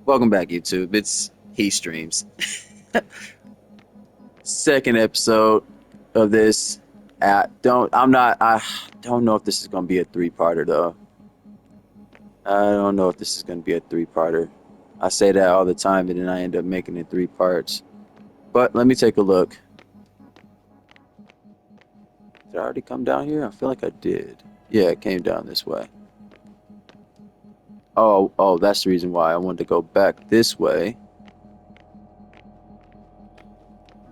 Welcome back, YouTube. It's He Streams. Second episode of this. I don't know if this is gonna be a three-parter though. I don't know if this is gonna be a three-parter. I say that all the time, and then I end up making it three parts. But let me take a look. Did I already come down here? I feel like I did. Yeah, it came down this way. Oh, that's the reason why I wanted to go back this way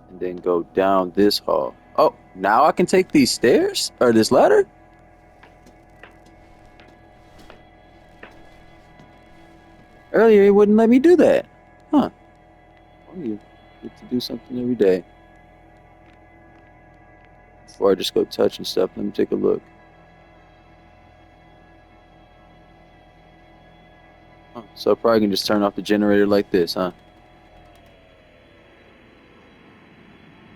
and then go down this hall. Oh, now I can take these stairs or this ladder? Earlier, it wouldn't let me do that. Huh. Well, you get to do something every day. Before I just go touching stuff, let me take a look. Huh. So I probably can just turn off the generator like this, huh?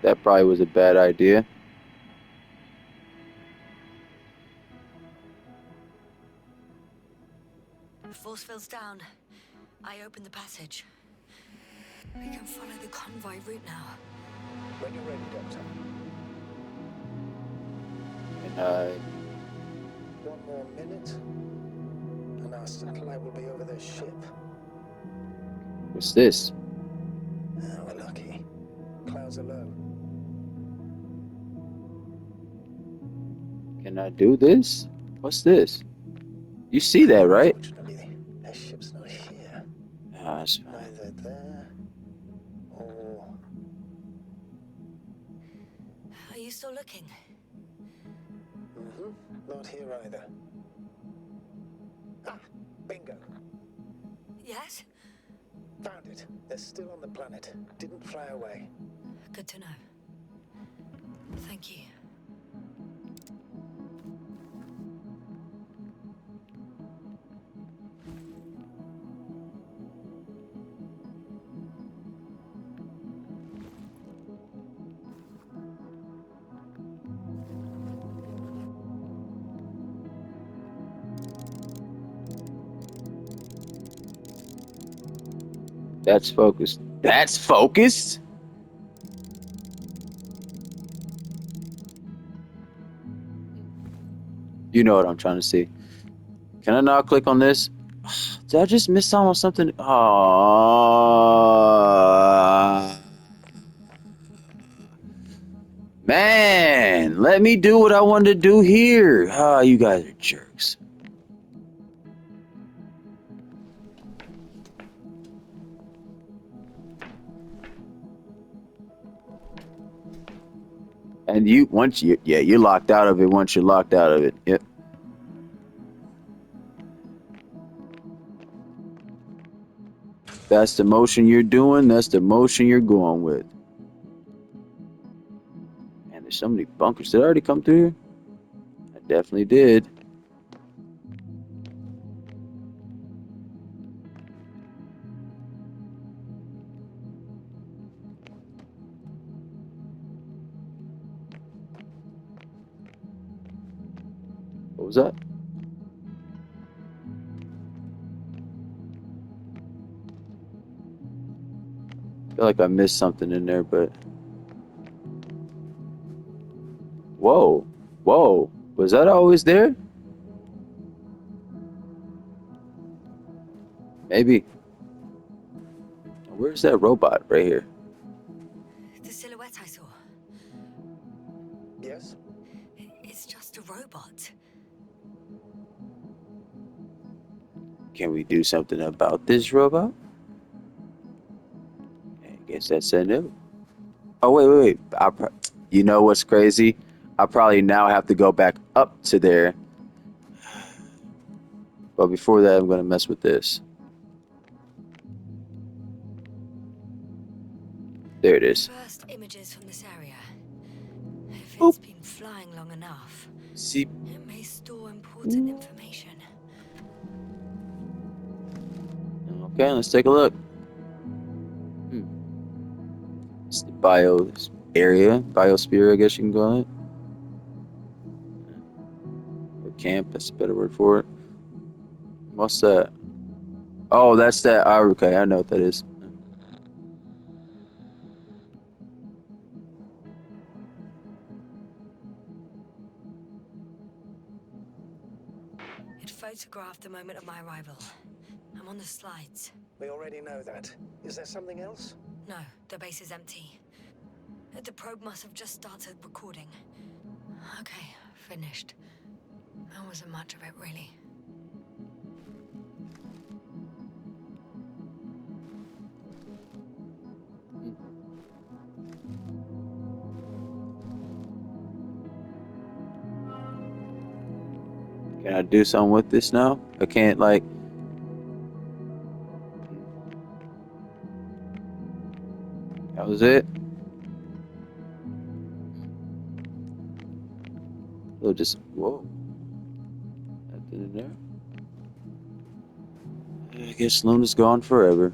That probably was a bad idea. Force field's down. I open the passage. We can follow the convoy route now. When you're ready, Doctor. And One more minute, and our satellite will be over the ship. what's this? We're lucky. Clouds are low. Can I do this? What's this? You see that, right? Unfortunately, their ship's not here. Ah, that's fine. Neither there or... Are you still looking? Not here either. Ah, bingo. Yes? Found it. They're still on the planet. Didn't fly away. Good to know. Thank you. That's focused. That's focused? You know what I'm trying to see. Can I not click on this? Did I just miss out on something? Oh, man, let me do what I wanted to do here. Ah, you guys are jerks. And you're locked out of it once you're locked out of it. Yep. That's the motion you're doing. That's the motion you're going with. And there's so many bunkers. Did I already come through here? I definitely did. What was that? I feel like I missed something in there, but whoa, whoa, was that always there? Maybe. Where's that robot right here? The silhouette I saw. Yes? It's just a robot. Can we do something about this robot? I guess that's a no. Oh, wait. You know what's crazy? I probably now have to go back up to there. But before that, I'm going to mess with this. There it is. First images from this area. If Boop. it's been flying long enough, See, it may store important information. okay, let's take a look. It's the biosphere, I guess you can call it. Or camp, that's a better word for it. What's that? Oh, that's that. Oh, okay, I know what that is. It photographed the moment of my arrival. I'm on the slides. We already know that. Is there something else? No, the base is empty. The probe must have just started recording. Okay, finished. That wasn't much of it, really. Can I do something with this now? I can't, like. That was it. Oh, just whoa. Nothing in there. I guess Luna's gone forever.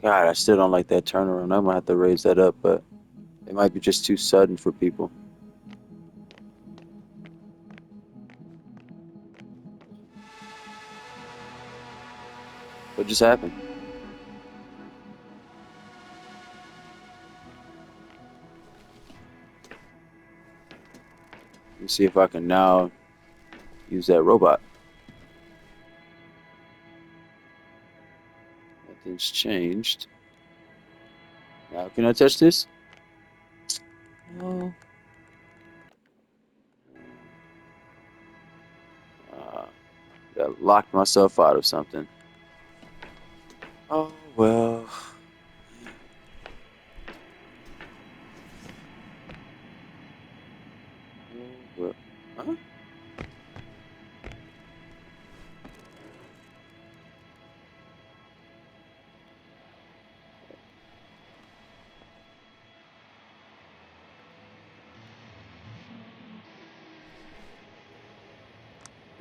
God, I still don't like that turnaround. I'm gonna have to raise that up, but it might be just too sudden for people. What just happened? Let me see if I can now use that robot. Nothing's changed. Now, can I touch this? No. Uh, I locked myself out of something. Oh, well. Oh, well. Huh?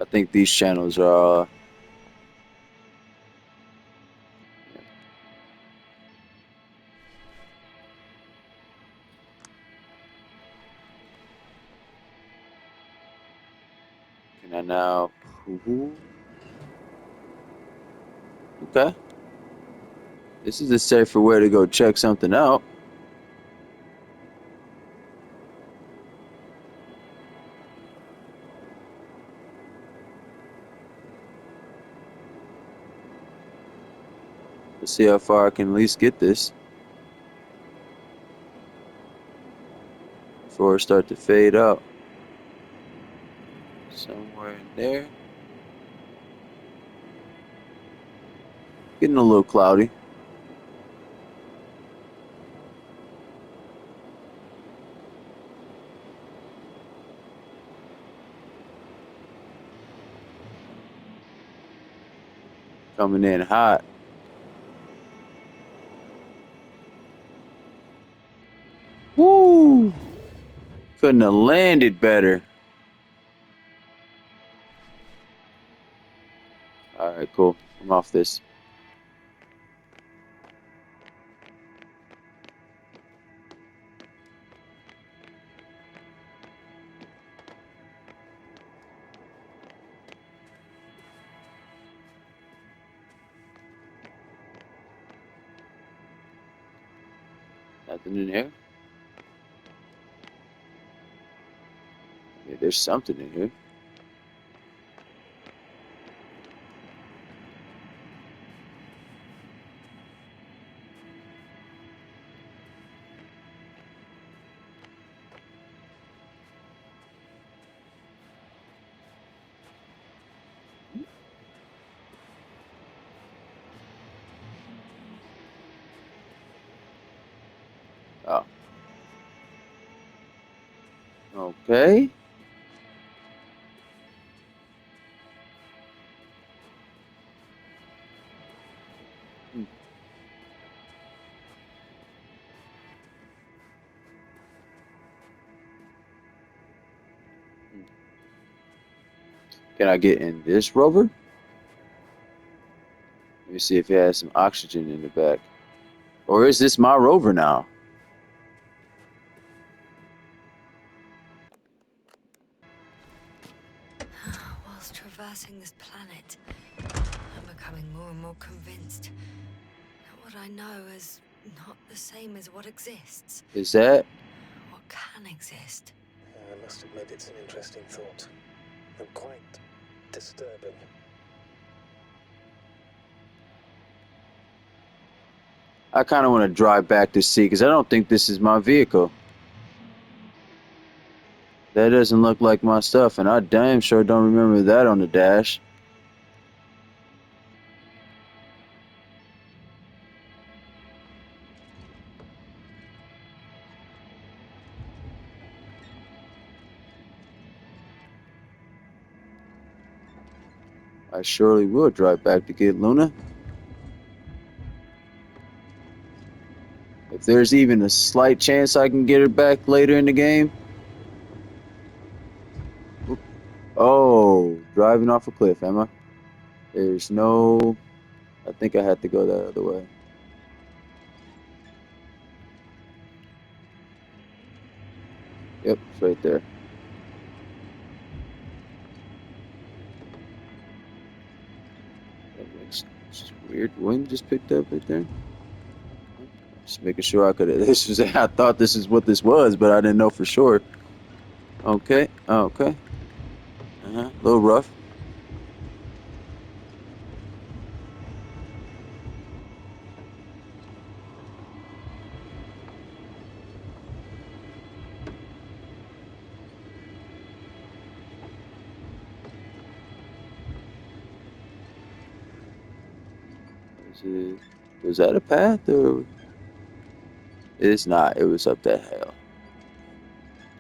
I think these channels are. Can I now? Ooh, okay. This is a safer way to go check something out. Let's see how far I can at least get this before it start to fade out. Somewhere in there. Getting a little cloudy. Coming in hot. Woo! Couldn't have landed better. Alright, cool. I'm off this. Nothing in here. Yeah, there's something in here. Oh. Okay. Hmm. Can I get in this rover? Let me see if it has some oxygen in the back. Or is this my rover now? Just traversing this planet, I'm becoming more and more convinced that what I know is not the same as what exists. Is that? What can exist. I must admit it's an interesting thought. And quite disturbing. I kind of want to drive back to see because I don't think this is my vehicle. That doesn't look like my stuff, and I damn sure don't remember that on the dash. I surely will drive back to get Luna. If there's even a slight chance I can get her back later in the game. Oop. Oh, driving off a cliff, am I? There's no... I think I had to go that other way. Yep, it's right there. It's weird. Wind just picked up right there. Just making sure I could. This was. I thought this is what this was, but I didn't know for sure. Okay. Okay. A little rough. Was that a path or? It's not. It was up that hill.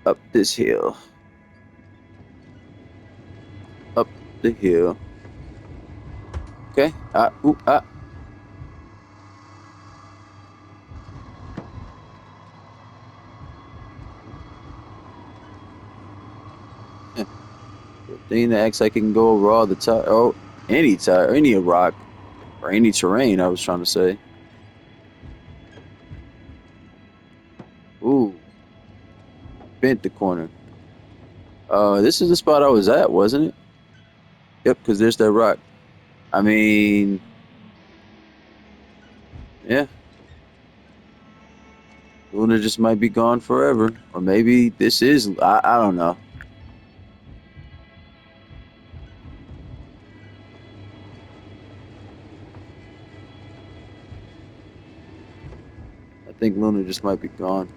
Up this hill. Up the hill. Okay. Ooh, thing that acts like it can go over all the tire. Oh, any tire, any rock, or any terrain. I was trying to say. Ooh, bent the corner. This is the spot I was at, wasn't it? Yep, because there's that rock. I mean, yeah. Luna just might be gone forever. Or maybe this is, I don't know. I think Luna just might be gone.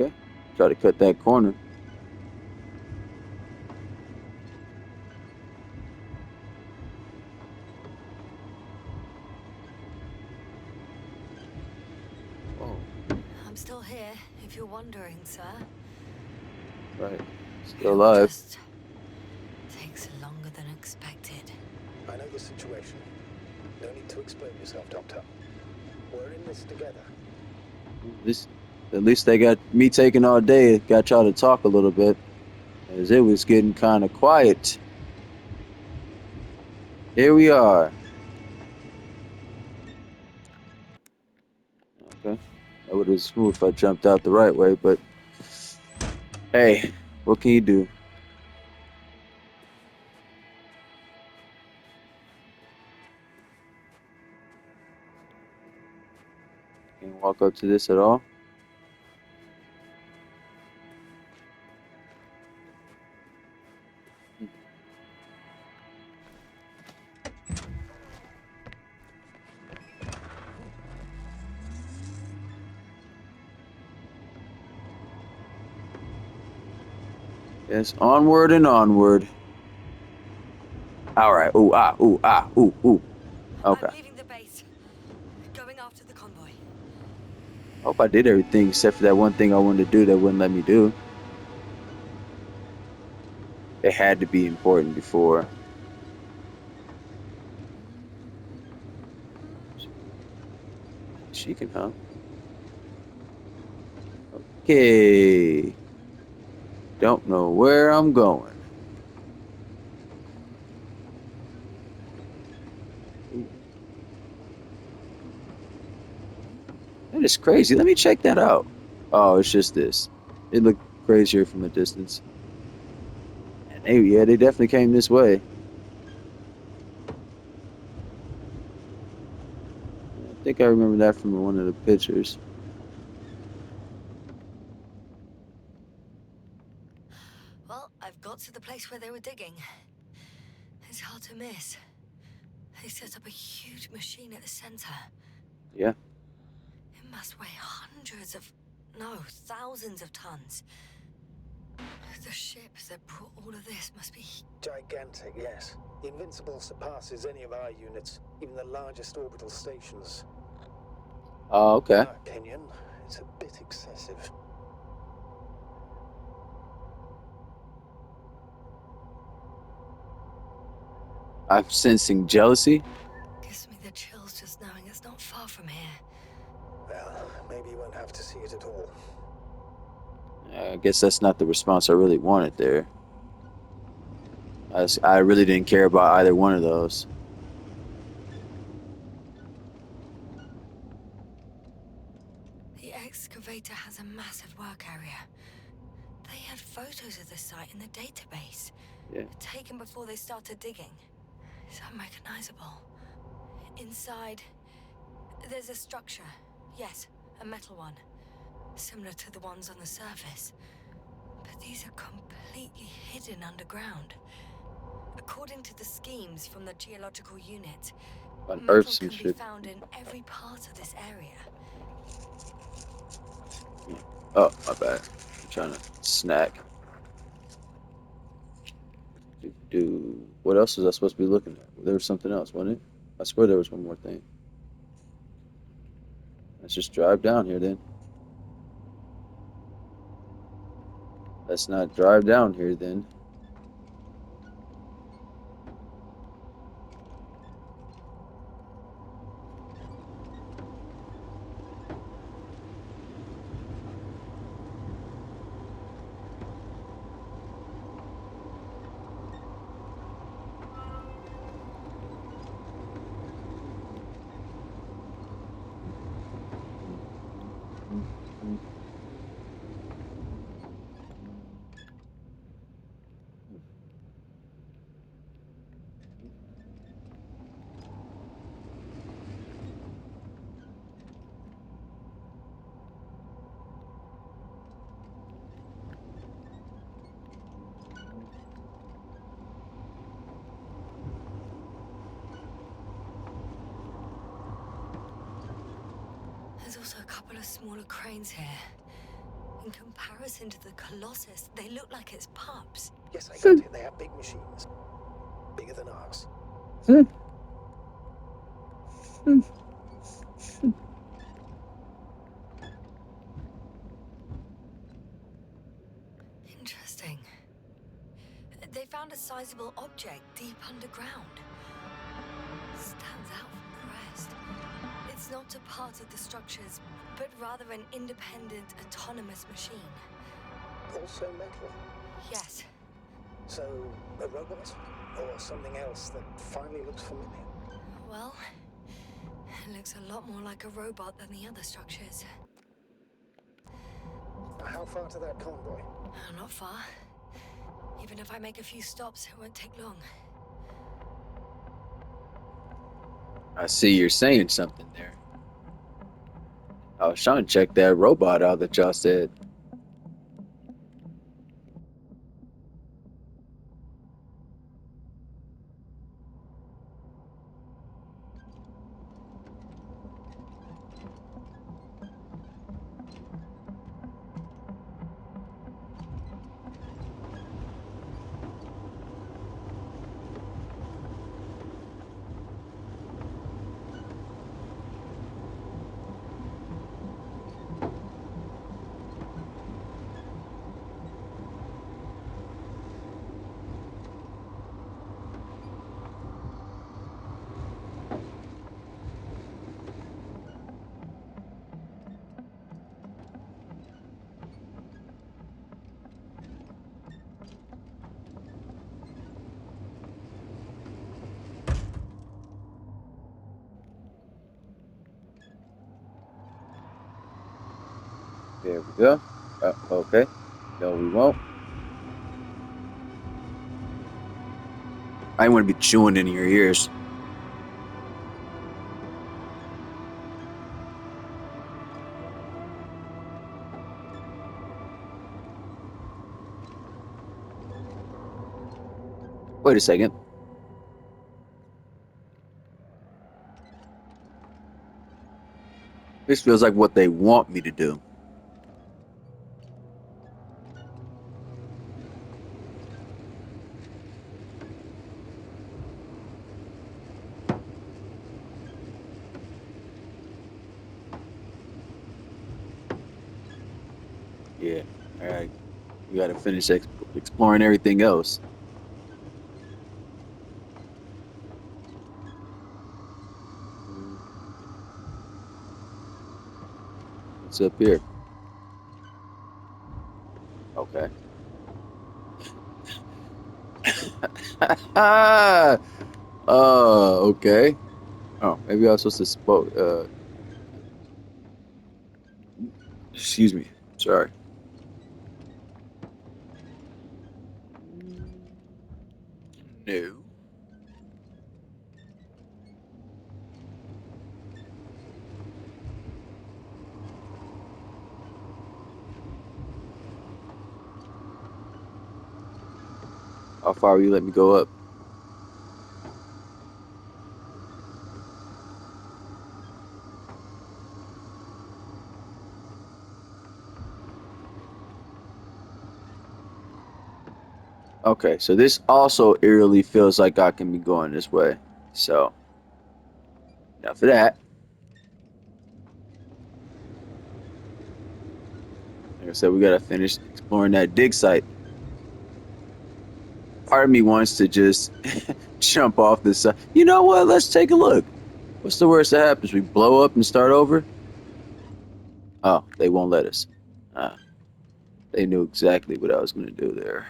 Okay. Try to cut that corner. Oh, I'm still here, if you're wondering, sir. right. Still It all alive. just takes longer than expected. I know the situation. No need to explain yourself, Doctor. We're in this together. At least they got me taking all day. Got y'all to talk a little bit. As it was getting kind of quiet. Here we are. Okay. That would have been smooth if I jumped out the right way, but hey, what can you do? Can't walk up to this at all. Yes, onward and onward. All right. Ooh. Okay. I'm leaving the base. Going after the convoy. Hope I did everything except for that one thing I wanted to do that wouldn't let me do. It had to be important before. She can help. Okay. Don't know where I'm going. That is crazy. Let me check that out. Oh, it's just this. It looked crazier from a distance. And yeah, they definitely came this way. I think I remember that from one of the pictures. Well, I've got to the place where they were digging. It's hard to miss. They set up a huge machine at the center. Yeah. It must weigh hundreds of, no, thousands of tons. The ship that brought all of this must be... Gigantic, yes. The Invincible surpasses any of our units, even the largest orbital stations. Oh, In okay. my opinion, it's a bit excessive. I'm sensing jealousy. Gives me the chills just knowing it's not far from here. Well, maybe you won't have to see it at all. I guess that's not the response I really wanted there. I really didn't care about either one of those. The excavator has a massive work area. They had photos of the site in the database, Yeah. taken before they started digging. It's unrecognizable. Inside, there's a structure. Yes, a metal one. Similar to the ones on the surface. But these are completely hidden underground. According to the schemes from the geological unit, Unearth metal some can be shit. found in every part of this area. Oh, my bad. I'm trying to snack. What else was I supposed to be looking at? There was something else, wasn't it? I swear there was one more thing. Let's just drive down here then. Let's not drive down here then. There's also a couple of smaller cranes here. In comparison to the Colossus, they look like it's pups. Yes, I got it. They have big machines. Bigger than ours. Hmm. Hmm. Interesting. They found a sizable object deep underground. Stands out from the rest. It's not a part of the structures, but rather an independent, autonomous machine. Also metal. Yes. So, a robot? Or something else that finally looks familiar? Well, it looks a lot more like a robot than the other structures. How far to that convoy? Not far. Even if I make a few stops, it won't take long. I see you're saying something there. I was trying to check that robot out that y'all said. There we go. Okay. No, we won't. I want to be chewing in your ears. Wait a second. This feels like what they want me to do. Yeah. All right. We got to finish exploring everything else. What's up here? Okay. Okay. Oh, maybe I was supposed to spoke. Excuse me. Sorry. No. How far will you let me go up? Okay, so this also eerily feels like I can be going this way. So, enough of that. Like I said, we gotta finish exploring that dig site. Part of me wants to just jump off this side. You know what? Let's take a look. What's the worst that happens? We blow up and start over? Oh, they won't let us. Uh, they knew exactly what I was gonna do there.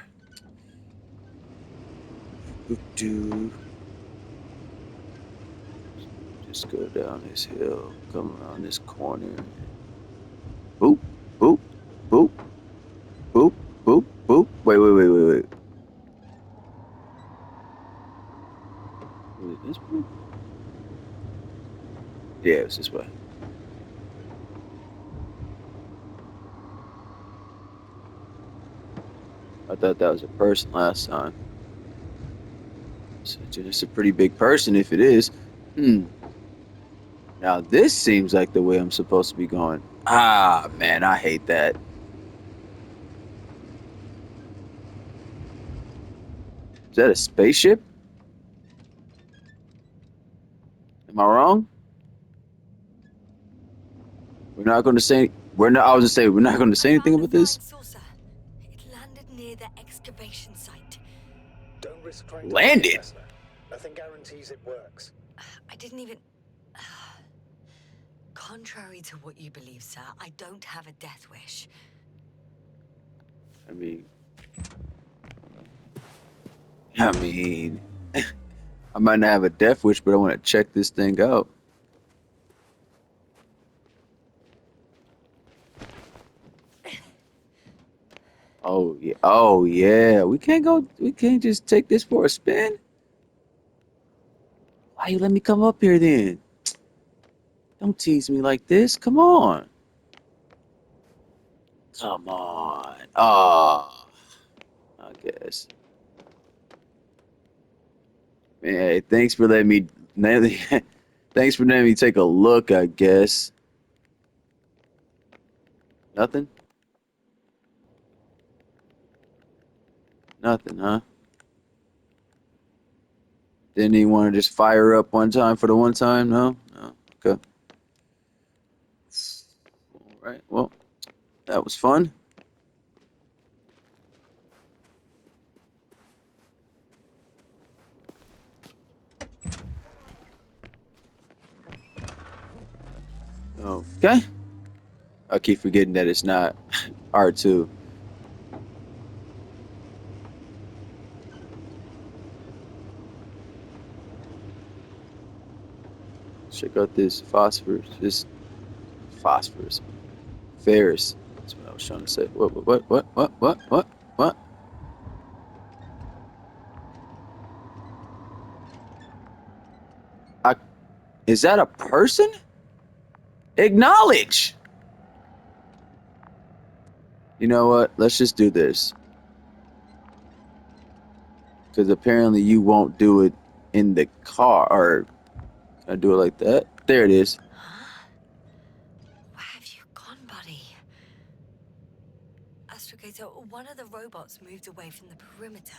Do just go down this hill, come around this corner. Boop, boop, boop, boop, boop, boop. Wait. Was it this way? Yeah, it was this way. I thought that was a person last time. So it's a pretty big person if it is. Hmm. Now this seems like the way I'm supposed to be going. Ah, man, I hate that. Is that a spaceship? Am I wrong? We're not going to say. We're not. I was just say we're not going to I say anything found a about this. flying saucer. It landed near the excavation site. Don't risk trying to find it, Landed. listener. Nothing guarantees it works. I didn't even. Contrary to what you believe, sir, I don't have a death wish. I mean, I mean, I might not have a death wish, but I want to check this thing out. Oh yeah. Oh yeah. We can't go. We can't just take this for a spin. Why you let me come up here then? Don't tease me like this. Come on. Come on. Oh, I guess. Man, hey, thanks for letting me. Thanks for letting me take a look. I guess nothing. Nothing, huh? Didn't even want to just fire up one time for the one time? No. No. Okay. All right. Well, that was fun. Okay. I keep forgetting that it's not R2. Check out this phosphorus. This phosphorus. Ferris. That's what I was trying to say. What? I, is that a person? Acknowledge! You know what? Let's just do this. Because apparently you won't do it in the car. Or can I do it like that? There it is. Huh? Where have you gone, buddy? Astrogator, one of the robots moved away from the perimeter.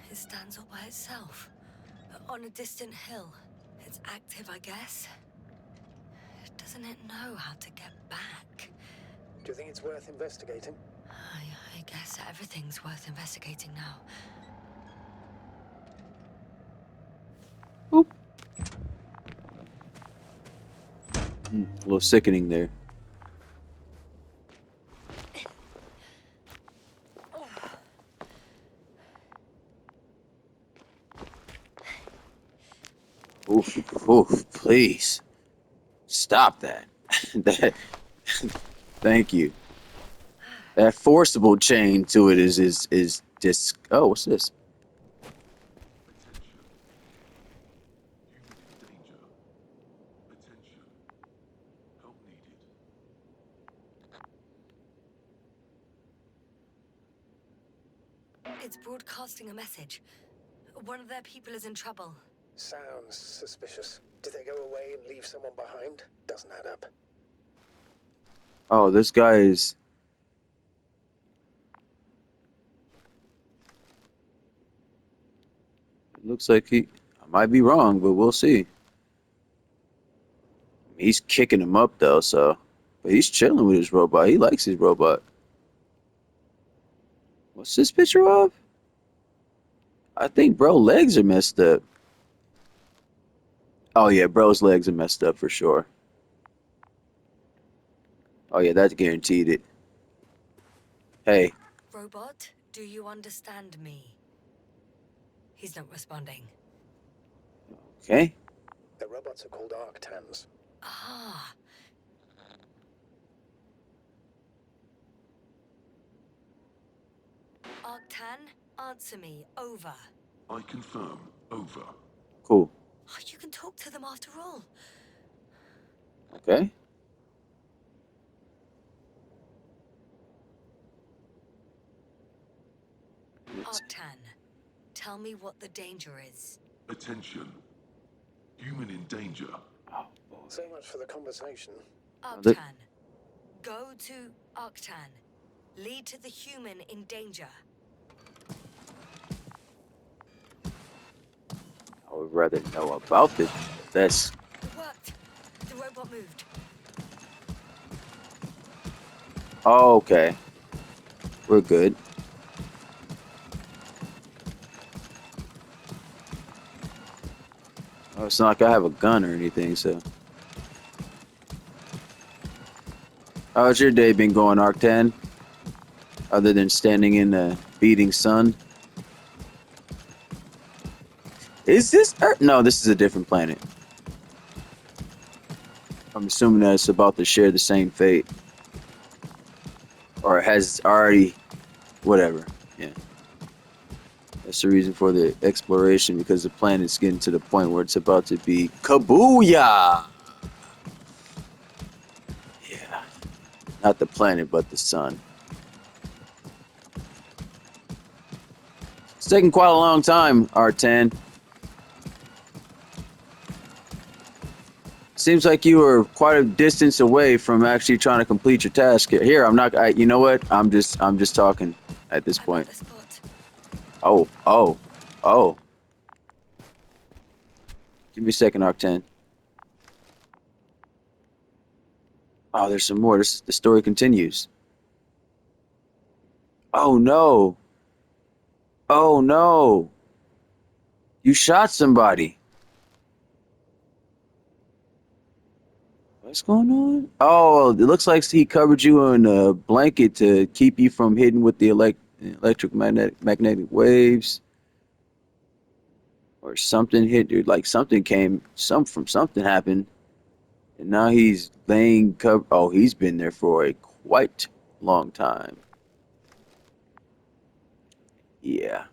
It stands all by itself, on a distant hill. It's active, I guess. Doesn't it know how to get back? Do you think it's worth investigating? I guess everything's worth investigating now. Oop. A little sickening there. Oof, please. Stop that. that thank you. That forcible chain to it is just oh, what's this? It's broadcasting a message. One of their people is in trouble. Sounds suspicious. Did they go away and leave someone behind? Doesn't add up. Oh, this guy is looks like he I might be wrong, but we'll see. He's kicking him up though, so but he's chilling with his robot. He likes his robot. What's this picture of? I think bro legs are messed up. Oh yeah, bro's legs are messed up for sure. Oh yeah, that's guaranteed it. Hey, Robot, do you understand me? He's not responding. okay. The robots are called Arctans. Ah, Arctan, answer me. Over. I confirm. Over. Cool. Oh, you can talk to them after all. Okay. Arctan, tell me what the danger is. Attention. Human in danger. Oh boy. So much for the conversation. Arctan, go to Arctan. Lead to the human in danger. I would rather know about this. That's It worked. The robot moved. oh, okay. We're good. Oh, it's not like I have a gun or anything, so. How's your day been going, Arctan? Other than standing in the beating sun? Is this Earth? No, this is a different planet. I'm assuming that it's about to share the same fate. Or it has already. Whatever. Yeah. That's the reason for the exploration, because the planet's getting to the point where it's about to be kabooyah! Yeah. Not the planet, but the sun. It's taking quite a long time, R10. Seems like you were quite a distance away from actually trying to complete your task. Here, I'm not. You know what? I'm just talking at this I'm point. at the spot. Oh. Give me a second, Arc10. Oh, there's some more. The story continues. Oh no. Oh no. You shot somebody. What's going on? Oh, it looks like he covered you in a blanket to keep you from hitting with the electric magnetic waves. Or something hit you, like something came, something happened, and now he's laying cover. Oh, he's been there for quite long time. Yeah,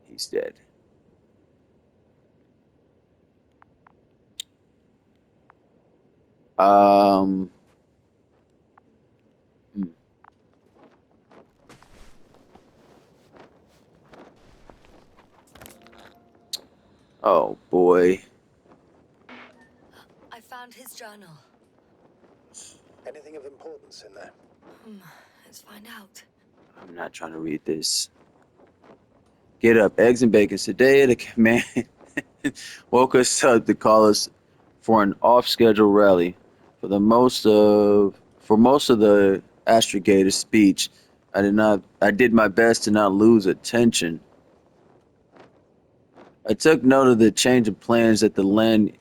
he's dead. Um, hmm. Oh boy. I found his journal. Anything of importance in there? Hmm, let's find out. I'm not trying to read this. Get up, eggs and bacon. Today, the command woke us up to call us for an off-schedule rally. For most of the astrogator speech, I did my best to not lose attention. I took note of the change of plans at the land.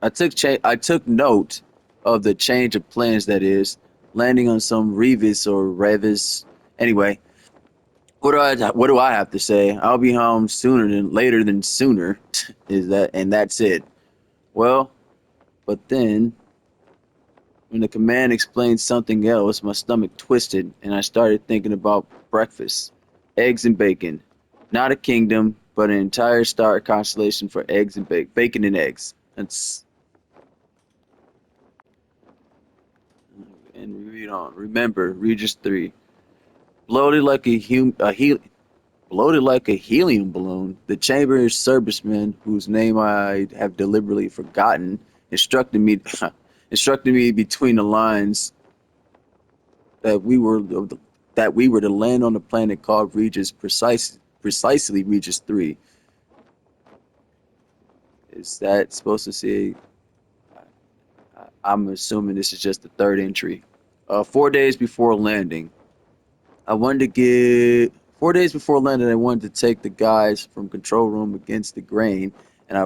I took note of the change of plans that is landing on some Revis or Revis. Anyway, what do I have to say? I'll be home sooner than later than sooner. Is that and that's it. Well, but then when the command explained something else, my stomach twisted and I started thinking about breakfast. Eggs and bacon. Not a kingdom, but an entire star constellation for eggs and bacon and eggs. That's and read on. Remember, Regis 3. Bloated like bloated like a helium balloon, the chamber serviceman, whose name I have deliberately forgotten, instructed me instructed me between the lines that we were to land on a planet called precisely Regis 3. Is that supposed to say? I'm assuming this is just the third entry. 4 days before landing, I wanted to get 4 days before landing. I wanted to take the guys from control room against the grain, and I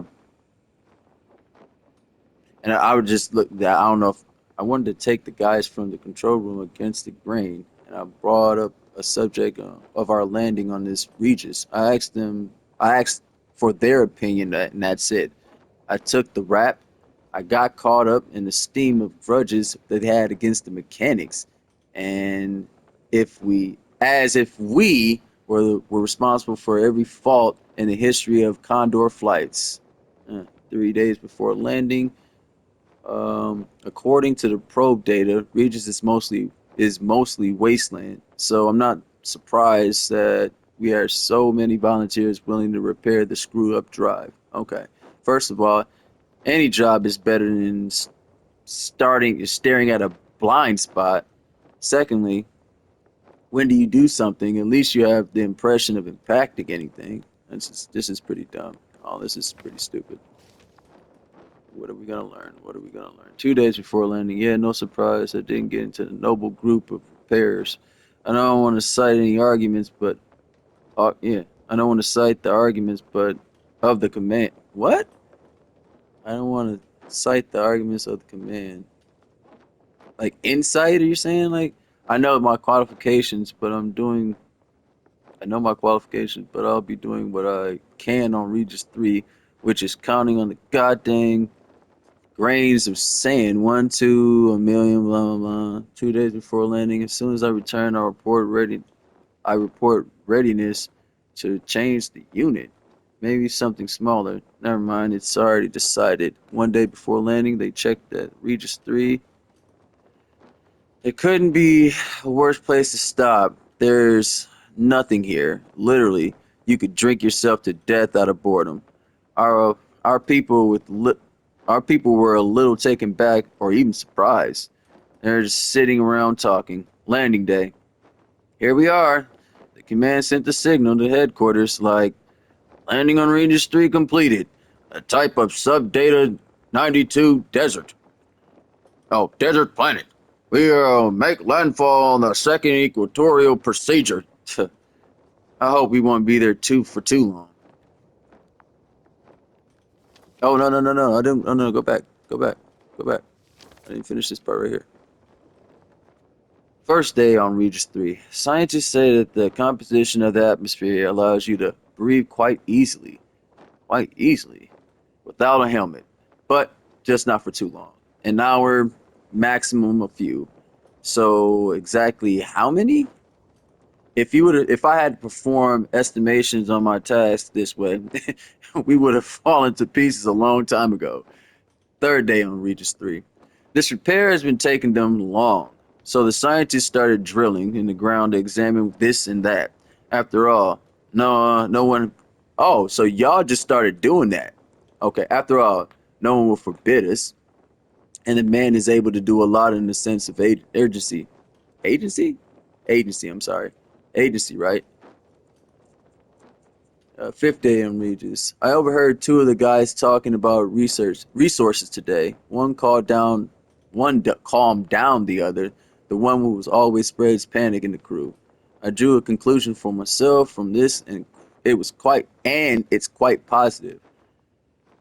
would just look that I don't know if I wanted to take the guys from the control room against the grain, and I brought up a subject of our landing on this Regis. I asked for their opinion, and that's it. I took the rap. I got caught up in the steam of grudges they had against the mechanics, and if we were responsible for every fault in the history of Condor flights. 3 days before landing, according to the probe data, Regis is mostly wasteland. So I'm not surprised that we have so many volunteers willing to repair the screwed up drive. Okay. First of all, any job is better than staring at a blind spot. Secondly, when do you do something? At least you have the impression of impacting anything. This is pretty dumb. Oh, this is pretty stupid. What are we gonna learn? What are we gonna learn? 2 days before landing, yeah, no surprise, I didn't get into the noble group of repairs. I don't want to cite any arguments, but yeah, I don't want to cite the arguments, but of the command. What? I don't want to cite the arguments of the command. Like insight? Are you saying like I know my qualifications, but I know my qualifications, but I'll be doing what I can on Regis 3, which is counting on the goddamn grains of sand, 1, 2, 1 million, blah blah blah. 2 days before landing, as soon as I return, I report readiness to change the unit. Maybe something smaller. Never mind, it's already decided. 1 day before landing, they checked that Regis 3. It couldn't be a worse place to stop. There's nothing here. Literally, you could drink yourself to death out of boredom. Our our people with li- our people were a little taken back or even surprised. They're just sitting around talking. Landing day. Here we are. The command sent the signal to headquarters like landing on Regis 3 completed. A type of sub-data 92 desert. Oh, desert planet. We make landfall on the second equatorial procedure. I hope we won't be there for too long. Oh no! I didn't. Oh no! Go back. Go back. Go back. I didn't finish this part right here. First day on Regis 3. Scientists say that the composition of the atmosphere allows you to breathe quite easily, without a helmet, but just not for too long. An hour, maximum a few. So exactly how many? If I had to perform estimations on my task this way, we would have fallen to pieces a long time ago. Third day on Regis 3. This repair has been taking them long, so the scientists started drilling in the ground to examine this and that. After all, no one. Oh, so y'all just started doing that. Okay, after all, no one will forbid us, and the man is able to do a lot in the sense of urgency. Agency? Agency, I'm sorry. Agency, right? Fifth day in Regis. I overheard two of the guys talking about research resources today. One calmed down the other. The one who was always spreads panic in the crew. I drew a conclusion for myself from this, and it's quite positive.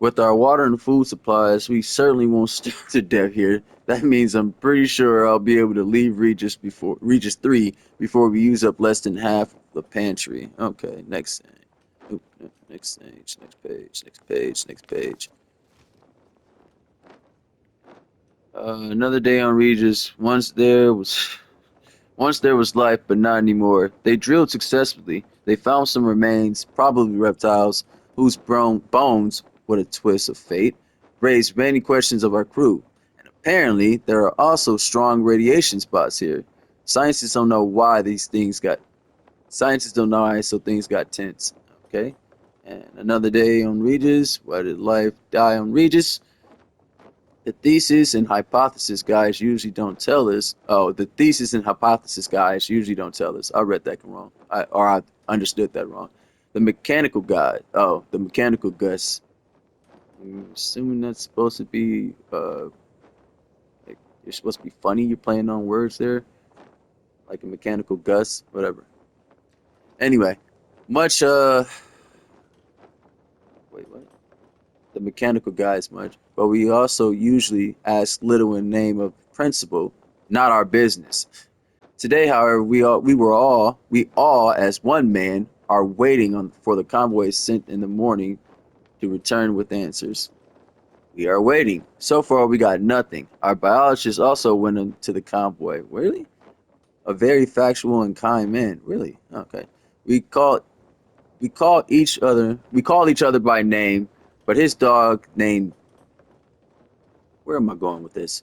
With our water and food supplies, we certainly won't starve to death here. That means I'm pretty sure I'll be able to leave Regis 3 before we use up less than half the pantry. Okay, next thing. Oop, next page, next page, next page, next page. Another day on Regis. Once there was life, but not anymore. They drilled successfully. They found some remains, probably reptiles, whose bones, what a twist of fate, raised many questions of our crew. And apparently, there are also strong radiation spots here. Scientists don't know why these things got. Scientists don't know why, so things got tense. Okay. And another day on Regis. Why did life die on Regis? The thesis and hypothesis guys usually don't tell us. Oh, the thesis and hypothesis guys usually don't tell us. I read that wrong. I understood that wrong. The mechanical guy. Oh, the mechanical Gus. I'm assuming that's supposed to be like you're supposed to be funny. You're playing on words there, like a mechanical Gus, whatever. Anyway, much wait, what? The mechanical guys much, but we also usually ask little in name of principle, not our business. Today, however, we all as one man are waiting for the convoy sent in the morning to return with answers. We are waiting. So far, we got nothing. Our biologist also went into the convoy. Really? A very factual and kind man. Really? Okay. We call we call each other by name, but his dog named where am I going with this?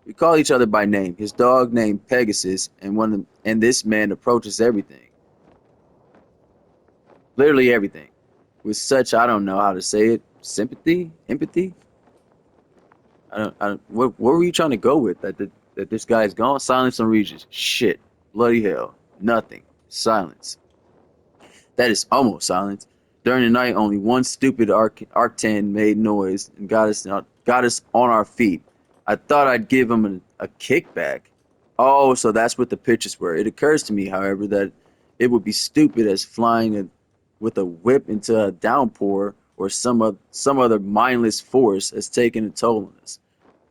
We call each other by name. His dog named Pegasus, and this man approaches everything, literally everything, with such I don't know how to say it, sympathy, empathy. I don't what were you trying to go with that this guy is gone? Silence on Regis. Shit, bloody hell, nothing. Silence. That is almost silence. During the night, only one stupid Arctan made noise and got us on our feet. I thought I'd give him a kickback. Oh, so that's what the pictures were. It occurs to me, however, that it would be stupid as with a whip into a downpour or some other mindless force has taken a toll on us.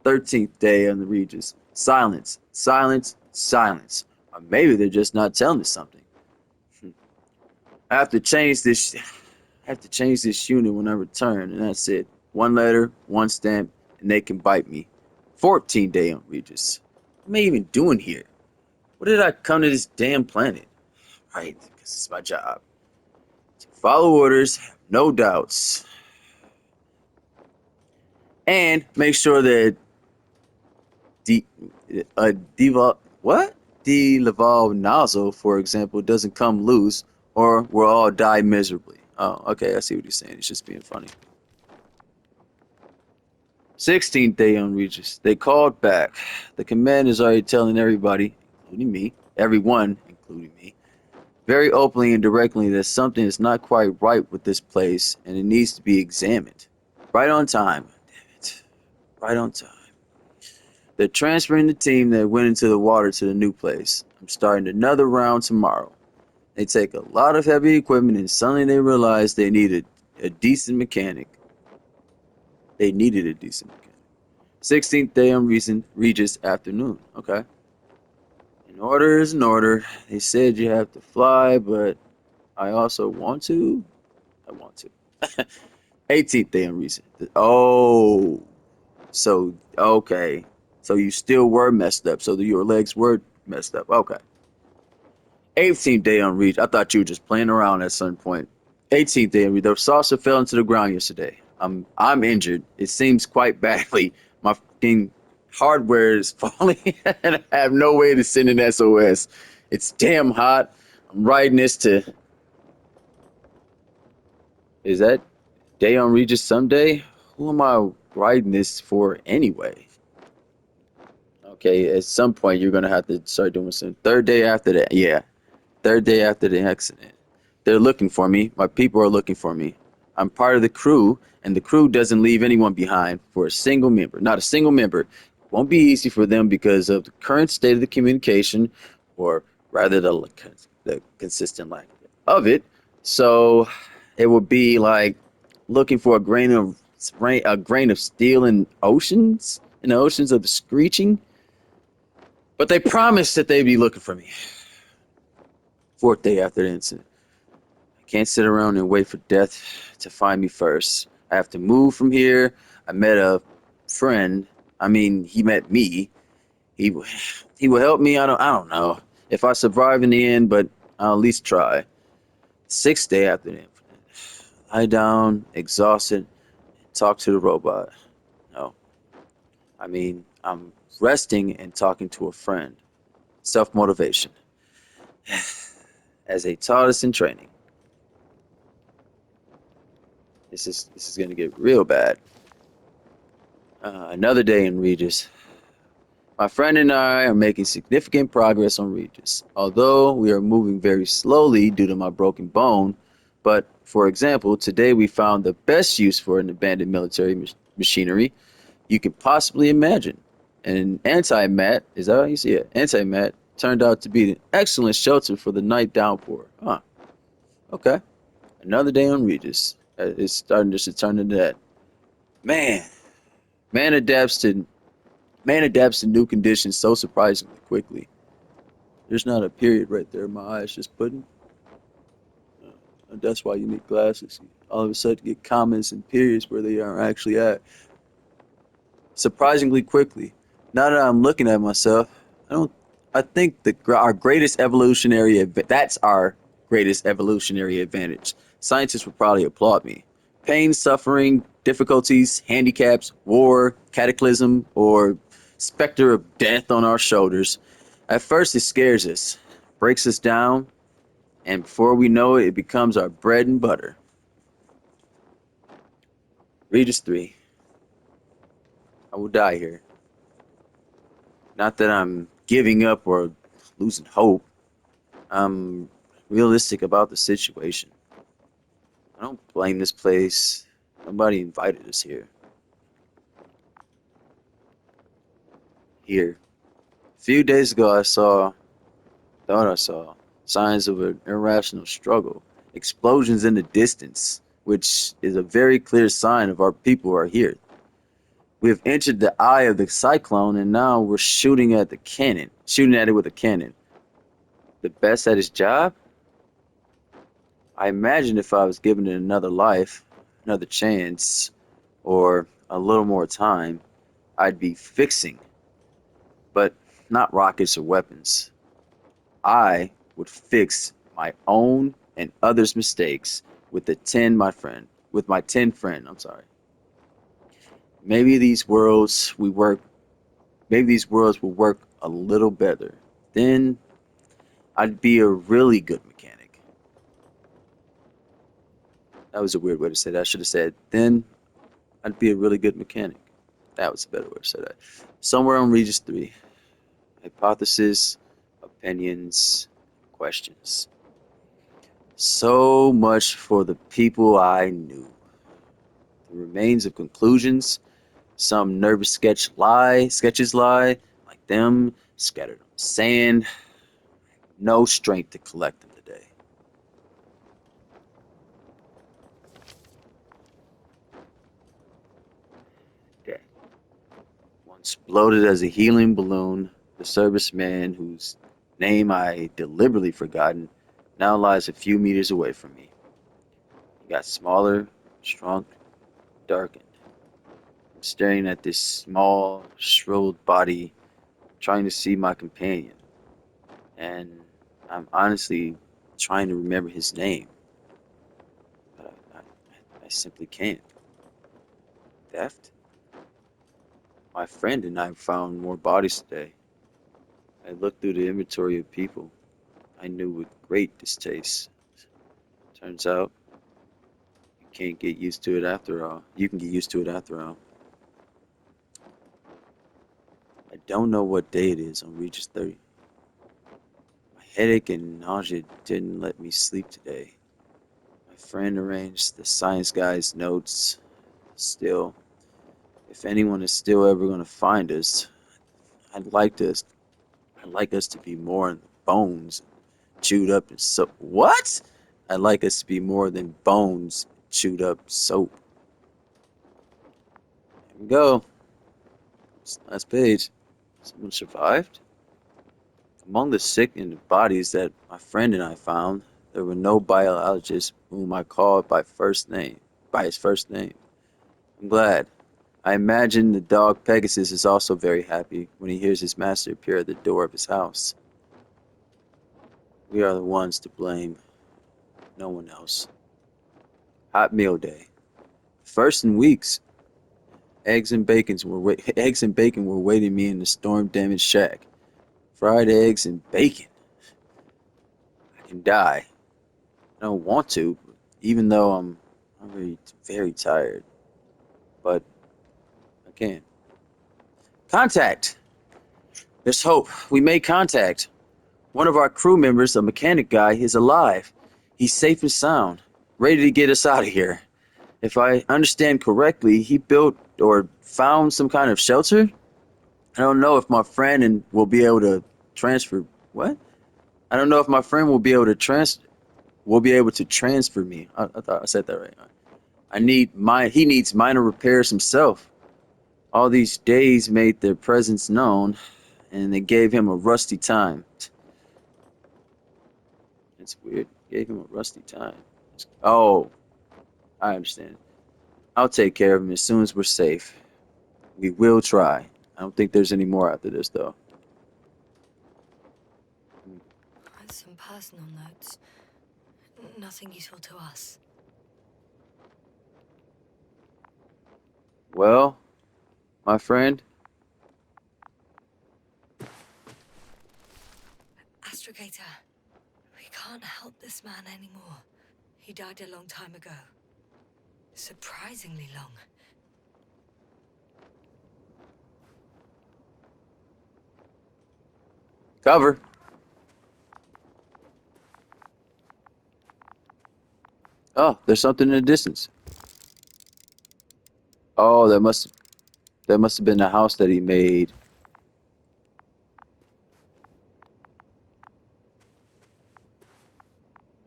13th day on the Regis. Silence, silence, silence. Or maybe they're just not telling us something. I have to change this. I have to change this unit when I return, and that's it. One letter, one stamp, and they can bite me. 14th day on Regis. What am I even doing here? What did I come to this damn planet? Right, because it's my job. To follow orders, have no doubts, and make sure that the what? The Laval nozzle, for example, doesn't come loose, or we'll all die miserably. Oh, okay, I see what he's saying. He's just being funny. 16th day on Regis. They called back. The command is already telling everybody, including me, everyone, including me, very openly and directly that something is not quite right with this place and it needs to be examined. Right on time. Damn it. Right on time. They're transferring the team that went into the water to the new place. I'm starting another round tomorrow. They take a lot of heavy equipment and suddenly they realize they needed a decent mechanic. They needed a decent mechanic. 16th day on Regis afternoon. Okay. An order is an order. They said you have to fly, but I also want to. I want to. 18th day on Regis. Oh, so okay. So you still were messed up. So your legs were messed up. Okay. 18th day on reach. I thought you were just playing around at some point. 18th day on reach. The saucer fell into the ground yesterday. I'm injured. It seems quite badly. My fucking hardware is falling, and I have no way to send an SOS. It's damn hot. I'm riding this to. Is that day on Regis Sunday? Who am I riding this for anyway? Okay, at some point you're gonna have to start doing some. Third day after that, yeah. Third day after the accident. They're looking for me. My people are looking for me. I'm part of the crew, and the crew doesn't leave anyone behind for a single member. Not a single member. Won't be easy for them because of the current state of the communication, or rather the consistent lack of it. So it would be like looking for a grain of steel in the oceans of the screeching. But they promised that they'd be looking for me. Fourth day after the incident. I can't sit around and wait for death to find me first. I have to move from here. I met a friend. I mean, he met me. He he will help me. I don't know if I survive in the end, but I'll at least try. Sixth day after the incident. Lie down, exhausted, and talk to the robot. No, I mean I'm resting and talking to a friend. Self motivation, as they taught us in training. This is gonna get real bad. Another day in Regis. My friend and I are making significant progress on Regis, although we are moving very slowly due to my broken bone. But, for example, today we found the best use for an abandoned military machinery you could possibly imagine. An anti-mat, is that how you see it? Anti-mat turned out to be an excellent shelter for the night downpour. Huh, okay. Another day on Regis. It's starting just to turn into that. Man, man adapts to Man adapts to new conditions so surprisingly quickly. There's not a period right there. My eyes just putting. And that's why you need glasses. All of a sudden, you get comments and periods where they aren't actually at. Surprisingly quickly. Now that I'm looking at myself, I don't. I think our greatest that's our greatest evolutionary advantage. Scientists would probably applaud me. Pain, suffering, difficulties, handicaps, war, cataclysm, or specter of death on our shoulders. At first, it scares us, breaks us down, and before we know it, it becomes our bread and butter. Regis 3. I will die here. Not that I'm giving up or losing hope. I'm realistic about the situation. I don't blame this place. Nobody invited us here. Here. A few days ago, thought I saw signs of an irrational struggle, explosions in the distance, which is a very clear sign of our people are here. We have entered the eye of the cyclone, and now we're shooting at it with a cannon. The best at his job? I imagine if I was given it another life, another chance, or a little more time, I'd be fixing, but not rockets or weapons. I would fix my own and others' mistakes with my 10 friend, I'm sorry. Maybe these worlds we work maybe these worlds will work a little better. Then I'd be a really good mechanic. That was a weird way to say that. I should have said, then I'd be a really good mechanic. That was a better way to say that. Somewhere on Regis 3. Hypothesis, opinions, questions. So much for the people I knew. The remains of conclusions, some nervous sketches lie, like them, scattered on sand. No strength to collect them today. Dead. Once bloated as a helium balloon, the serviceman whose name I deliberately forgotten now lies a few meters away from me. He got smaller, shrunk, darkened. staring at this small, shriveled body, trying to see my companion. And I'm honestly trying to remember his name, but I simply can't. Theft? My friend and I found more bodies today. I looked through the inventory of people I knew with great distaste. Turns out you can't get used to it after all. You can get used to it after all. I don't know what day it is on Regis 30. My headache and nausea didn't let me sleep today. My friend arranged the science guy's notes. Still, if anyone is still ever going to find us, I'd like to. I'd like us to be more than bones chewed up and soap. What? I'd like us to be more than bones chewed up soap. Here we go. Last page. Someone survived? Among the sick and bodies that my friend and I found, there were no biologists whom I called by his first name. I'm glad. I imagine the dog Pegasus is also very happy when he hears his master appear at the door of his house. We are the ones to blame, no one else. Hot meal day. First in weeks, eggs and bacon were waiting me in the storm-damaged shack. Fried eggs and bacon. I can die. I don't want to, even though I'm already very tired. But I can. Contact! There's hope. We made contact. One of our crew members, a mechanic guy, is alive. He's safe and sound, ready to get us out of here. If I understand correctly, he built or found some kind of shelter. I don't know if my friend and will be able to transfer. What? I don't know if my friend will be able to transfer me. I thought I said that right. He needs minor repairs himself. All these days made their presence known, and they gave him a rusty time. It's weird. Gave him a rusty time. Oh, I understand. I'll take care of him as soon as we're safe. We will try. I don't think there's any more after this, though. Some personal notes. Nothing useful to us. Well, my friend, Astrogator, we can't help this man anymore. He died a long time ago. Surprisingly long. cover. Oh, there's something in the distance. Oh, that must have been the house that he made.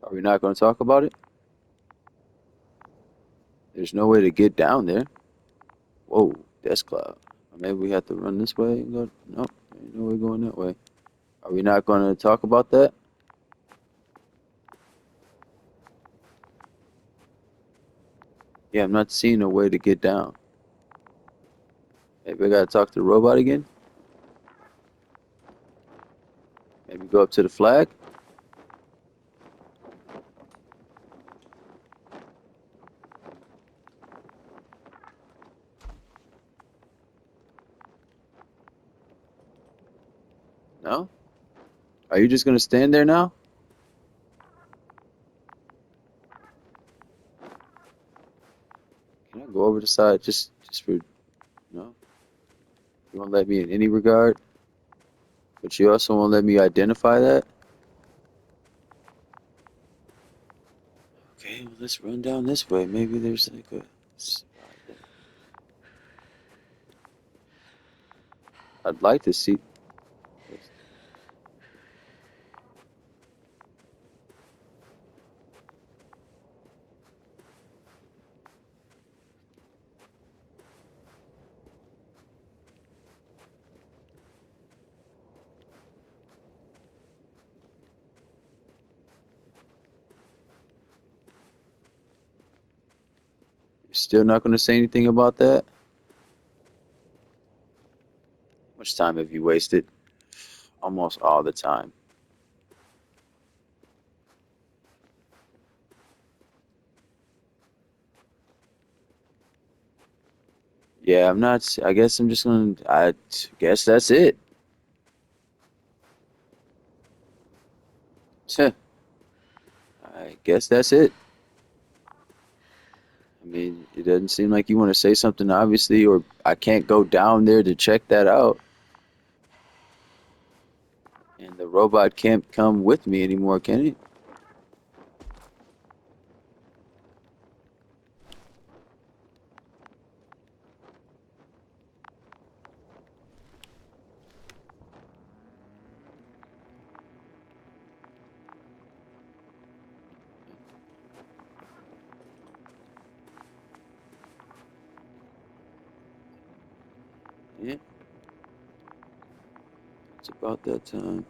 Are we not going to talk about it? There's no way to get down there. Whoa, that's cloud. Or maybe we have to run this way and go. Nope, ain't no way going that way. Are we not going to talk about that? Yeah, I'm not seeing a way to get down. Maybe I gotta talk to the robot again? Maybe go up to the flag? No? Are you just gonna stand there now? Can I go over the side just for no? You won't let me in any regard, but you also won't let me identify that? Okay, well let's run down this way. Maybe there's like a spot there. I'd like to see. You're still not gonna say anything about that? time have you wasted? Almost all the time. Yeah, I'm not. I guess I'm just gonna. I guess that's it. Tch, I guess that's it. I mean, it doesn't seem like you want to say something, obviously, or I can't go down there to check that out. And the robot can't come with me anymore, can it? Yeah, it's about that time.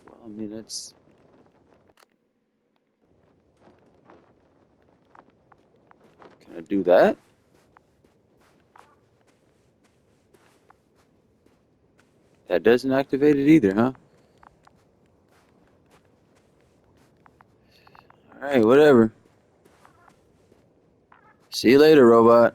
Well, I mean, that's. Can I do that? That doesn't activate it either, huh? All right, whatever. See you later, robot.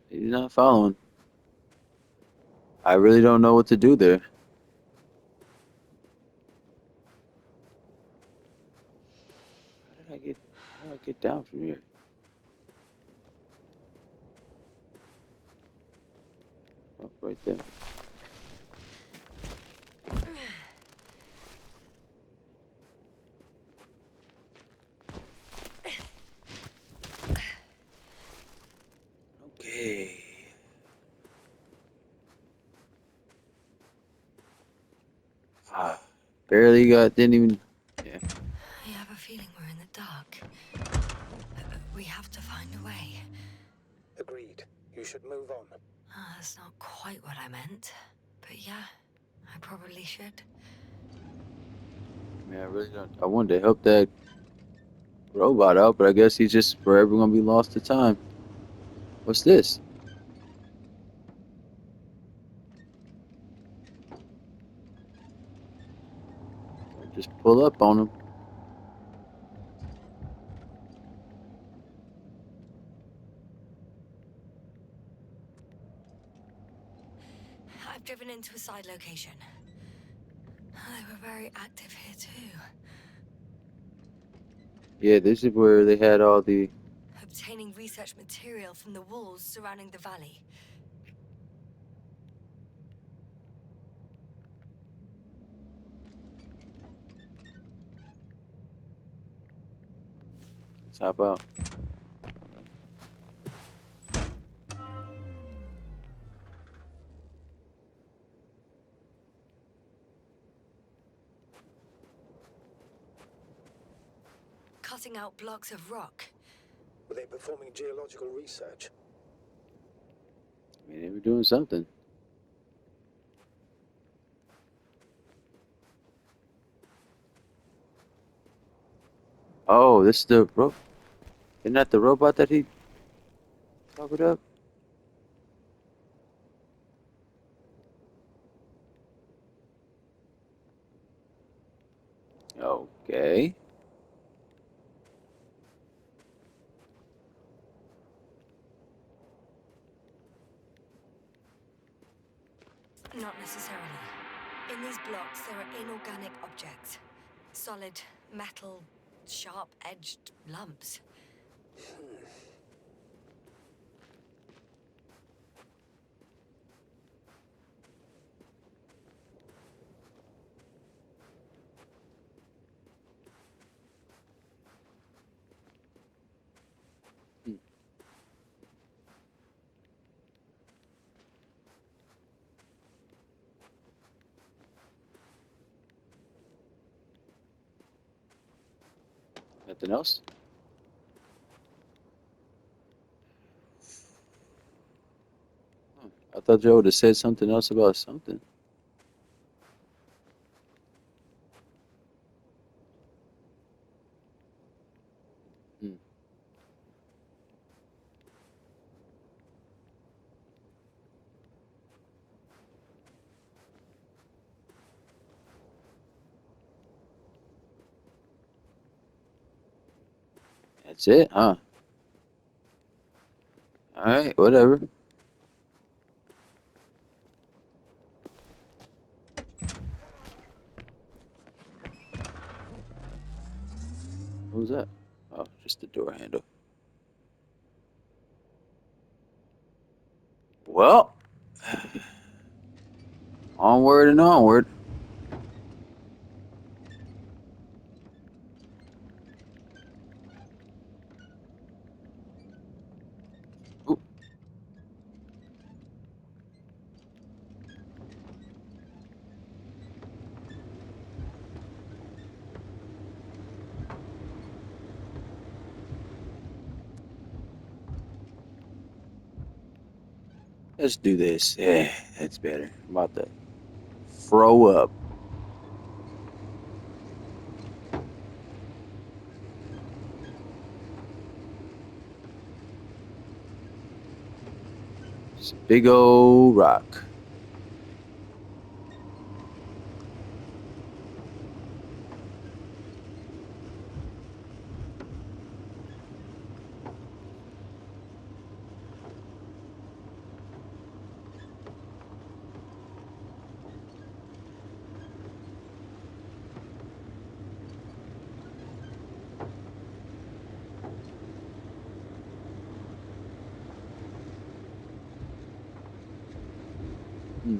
He's not following. I really don't know what to do there. How do I get down from here? Oh, right there. Okay. Ah, barely got, didn't even, yeah. I have a feeling we're in the dark. We have to find a way. Agreed. You should move on. That's not quite what I meant. But yeah, I probably should. I mean, I really don't, I wanted to help that robot out, but I guess he's just forever gonna be lost to time. What's this? Just pull up on him. I've driven into a side location. They were very active here too. Yeah, this is where they had all the, Obtaining research material from the walls surrounding the valley. let's hop out. Cutting out blocks of rock. Were they performing geological research? I mean, they were doing something. Oh, this is the isn't that the robot that he covered up? Okay. Not necessarily. In these blocks, there are inorganic objects. Solid, metal, sharp-edged lumps. Hmm. Nothing else? thought Joe would have said something else about something. Hmm. That's it, huh? All right, whatever. What was that? Oh, just the door handle. Well, onward and onward. Ooh, let's do this. Yeah, that's better. I'm about to throw up. It's a big old rock. Hmm.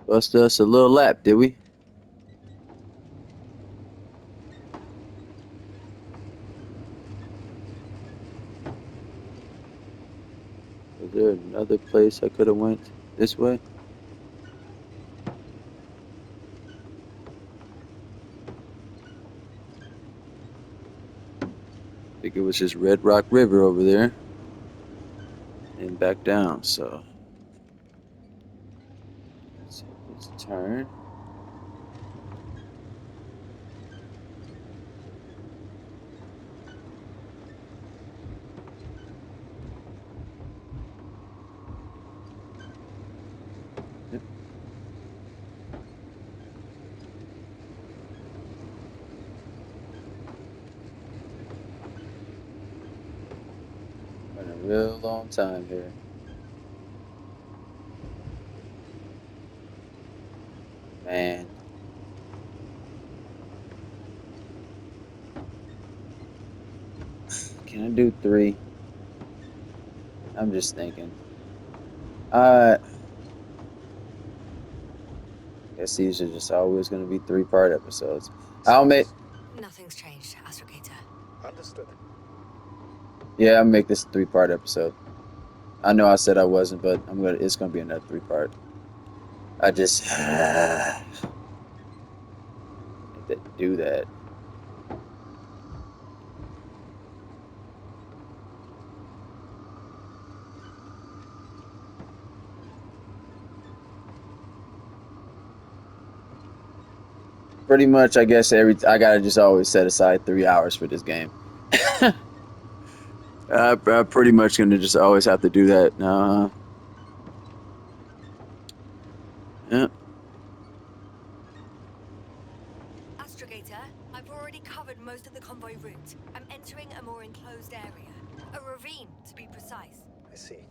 Bust us a little lap, did we? Was there another place I could have went this way? I think it was just Red Rock River over there and back down. So let's hit this turn. Yep, been a real long time here. Man, can I do three? I'm just thinking. I guess these are just always going to be three-part episodes. I'll make, Nothing's changed, Astrogator. Understood. yeah, I'll make this a three-part episode. I know I said I wasn't, but it's gonna be another three-part. I just had to do that. Pretty much, I guess I gotta just always set aside 3 hours for this game. I'm pretty much gonna just always have to do that. Yeah. Astrogator, I've already covered most of the convoy route. I'm entering a more enclosed area. A ravine, to be precise. I see.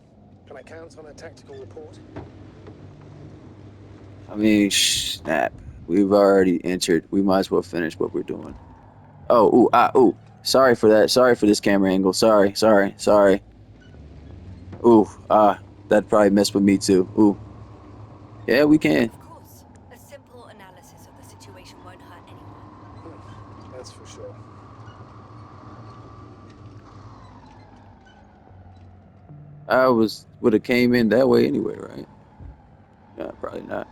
Can I count on a tactical report? I mean, snap. We've already entered. We might as well finish what we're doing. Oh, ooh. Sorry for that. Sorry for this camera angle. Sorry. Ooh, that probably messed with me too. Ooh, yeah, we can. Of course. A simple analysis of the situation won't hurt anyone. That's for sure. I would have came in that way anyway, right? Yeah, probably not.